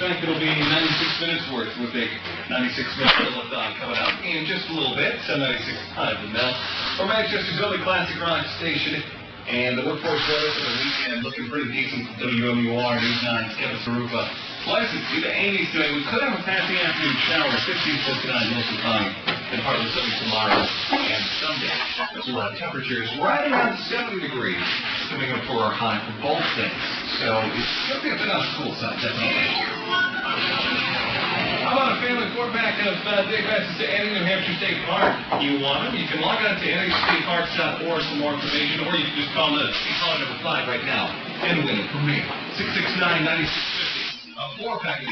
fact, it'll be 96 minutes worth. We'll take 96 minutes to look on coming up in just a little bit. 796.5 the Mel. From Manchester's only classic rock station. And the workforce weather for the weekend looking pretty decent for WWR News 9's Kevin Sarupa. Pleasant due to 80s today. We could have a passing afternoon shower, 15-59 most of the time, and partly sunny tomorrow and Sunday. So temperatures right around 70 degrees coming up for our high for both days. So it's going to be a bit on the cool side, definitely. How about a family quarterback of day passes to Annie, New Hampshire State Park? You want them? You can log on to AnnieStateParks.org for more information, or you can just call number 5 right now and win it from me. 669-9650. A 4-pack.